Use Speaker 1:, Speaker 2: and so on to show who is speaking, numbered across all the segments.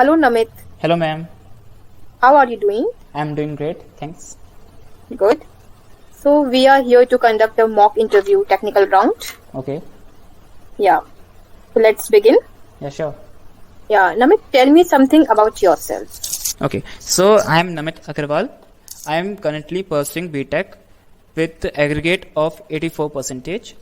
Speaker 1: Hello, Namit.
Speaker 2: Hello, ma'am.
Speaker 1: How are you doing?
Speaker 2: I'm doing great. Thanks.
Speaker 1: Good. So, we are here to conduct a mock interview technical round.
Speaker 2: Okay.
Speaker 1: Yeah. So, let's begin.
Speaker 2: Yeah, sure.
Speaker 1: Yeah. Namit, tell me something about yourself.
Speaker 2: Okay. So, I'm Namit Agarwal. I'm currently pursuing BTech with aggregate of 84%.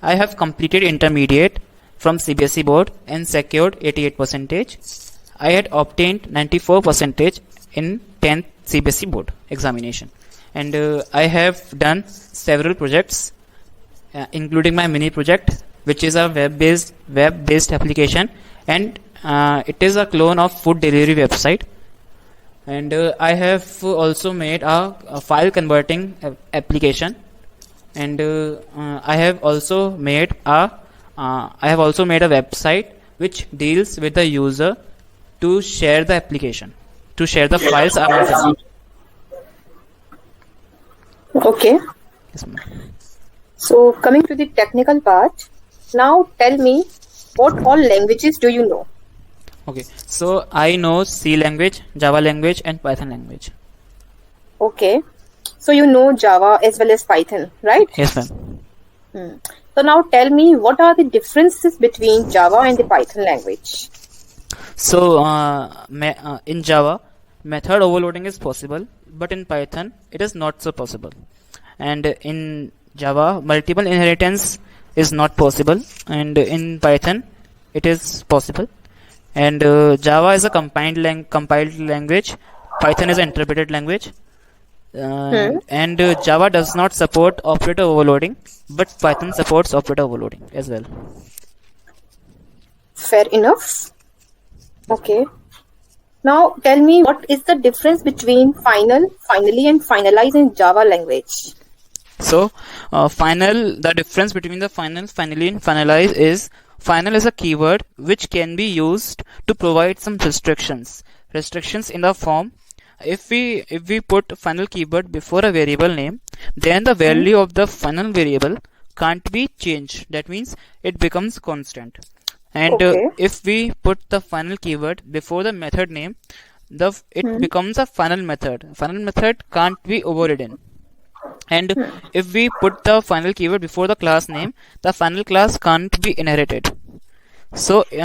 Speaker 2: I have completed intermediate from CBSE board and secured 88%. I had obtained 94% in 10th CBSE board examination. And I have done several projects, including my mini project, which is a web-based application, and it is a clone of food delivery website. And I have also made a file converting application, and I have also made a website which deals with the user to share the application, to share the files among them.
Speaker 1: Okay.
Speaker 2: Yes, ma'am.
Speaker 1: So, coming to the technical part, now tell me what all languages do you know?
Speaker 2: Okay, so I know C language, Java language, and Python language.
Speaker 1: Okay. So, you know Java as well as Python, right?
Speaker 2: Yes, ma'am.
Speaker 1: So, now tell me what are the differences between Java and the Python language?
Speaker 2: So in Java, method overloading is possible, but in Python, it is not so possible. And in Java, multiple inheritance is not possible, and in Python, it is possible. And Java is a compiled language. Python is an interpreted language. And Java does not support operator overloading, but Python supports operator overloading as well.
Speaker 1: Fair enough. Okay. Now tell me what is the difference between final, finally, and finalize in Java language?
Speaker 2: So the difference between the final, finally, and finalize is final is a keyword which can be used to provide some restrictions in the form. If we put final keyword before a variable name, then the value of the final variable can't be changed. That means it becomes constant. And if we put the final keyword before the method name, it becomes a final method. Final method can't be overridden. And if we put the final keyword before the class name, the final class can't be inherited. So these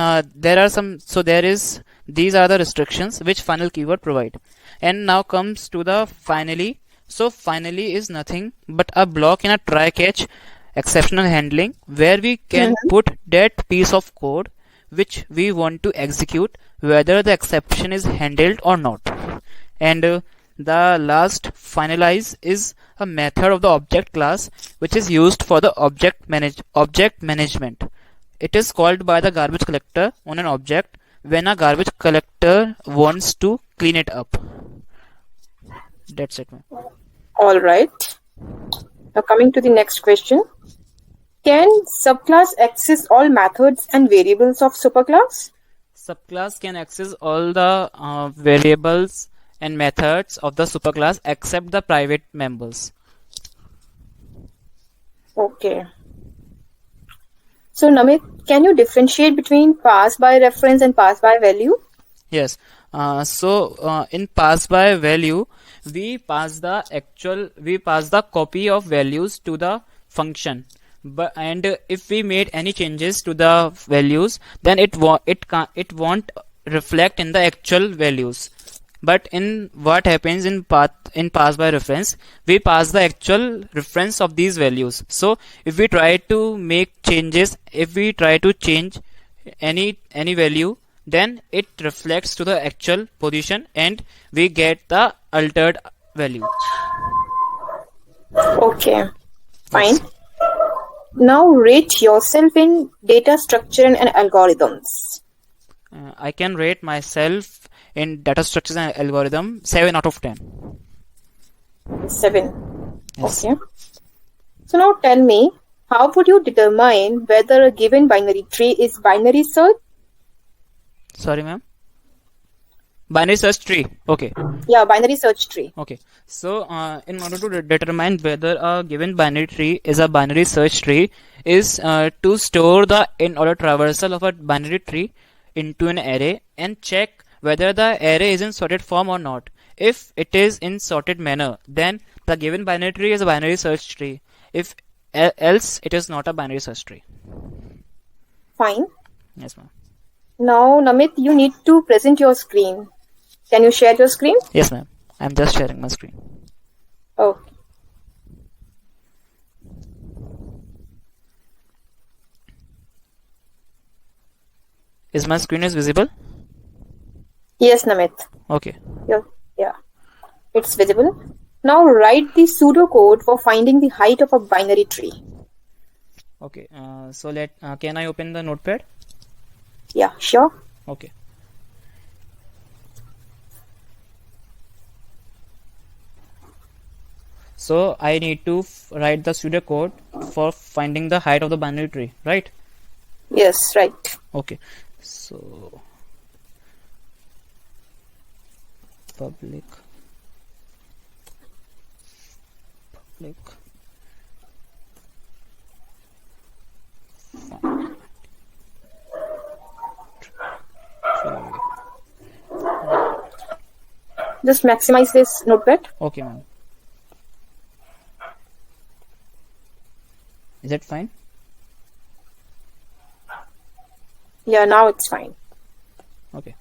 Speaker 2: are the restrictions which final keyword provide. And now comes to the finally. So finally is nothing but a block in a try catch exceptional handling, where we can put that piece of code which we want to execute, whether the exception is handled or not. And the last finalize is a method of the object class which is used for the object management. It is called by the garbage collector on an object when a garbage collector wants to clean it up. That's it, ma'am.
Speaker 1: All right. Now coming to the next question. Can subclass access all methods and variables of superclass?
Speaker 2: Subclass can access all the variables and methods of the superclass except the private members.
Speaker 1: Okay. So Namit, can you differentiate between pass by reference and pass by value?
Speaker 2: Yes. In pass by value, we pass the copy of values to the function. And if we made any changes to the values, then it won't reflect in the actual values. But in what happens in pass by reference, we pass the actual reference of these values. So if we try to make changes, if we try to change any value, then it reflects to the actual position and we get the altered value.
Speaker 1: Okay, fine. Now rate yourself in data structure and algorithms.
Speaker 2: I can rate myself in data structures and algorithm 7 out of 10.
Speaker 1: 7.
Speaker 2: Yes.
Speaker 1: Okay. So now tell me, how would you determine whether a given binary tree is binary search?
Speaker 2: Sorry, ma'am. Binary search tree. Okay.
Speaker 1: Yeah, binary search tree.
Speaker 2: Okay. So, in order to determine whether a given binary tree is a binary search tree, is to store the in order traversal of a binary tree into an array and check whether the array is in sorted form or not. If it is in sorted manner, then the given binary tree is a binary search tree. If else, it is not a binary search tree.
Speaker 1: Fine.
Speaker 2: Yes, ma'am.
Speaker 1: Now, Namit, you need to present your screen. Can you share your screen?
Speaker 2: Yes, ma'am. I'm just sharing my screen.
Speaker 1: Okay.
Speaker 2: Is my screen is visible?
Speaker 1: Yes, Namit.
Speaker 2: Okay.
Speaker 1: Yeah. It's visible. Now write the pseudocode for finding the height of a binary tree.
Speaker 2: Okay. So can I open the notepad?
Speaker 1: Yeah, sure.
Speaker 2: Okay. So I need to write the pseudocode for finding the height of the binary tree, right?
Speaker 1: Yes, right.
Speaker 2: Okay. So public
Speaker 1: Just maximize this notepad.
Speaker 2: okay, ma'am. Is it fine?
Speaker 1: Yeah, now it's fine.
Speaker 2: Okay.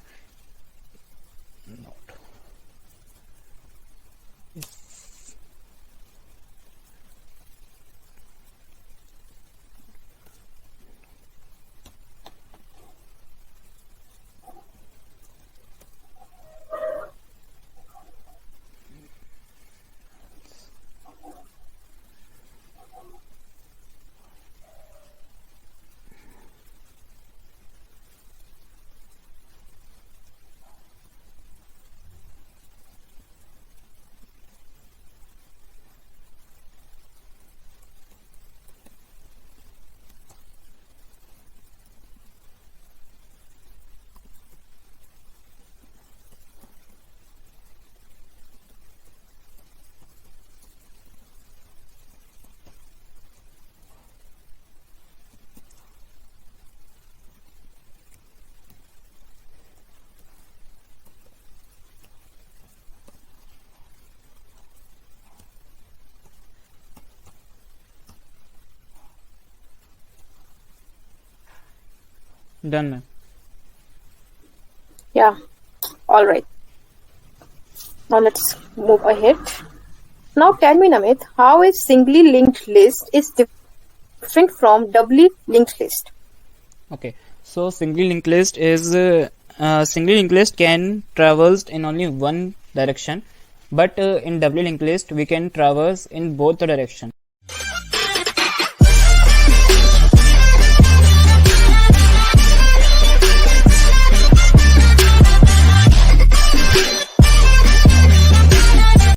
Speaker 2: Done, ma'am.
Speaker 1: Yeah. All right. Now let's move ahead. Now tell me, Namit, how a singly linked list is different from doubly linked list?
Speaker 2: Okay. So singly linked list is singly linked list can traverse in only one direction, but in doubly linked list we can traverse in both the direction.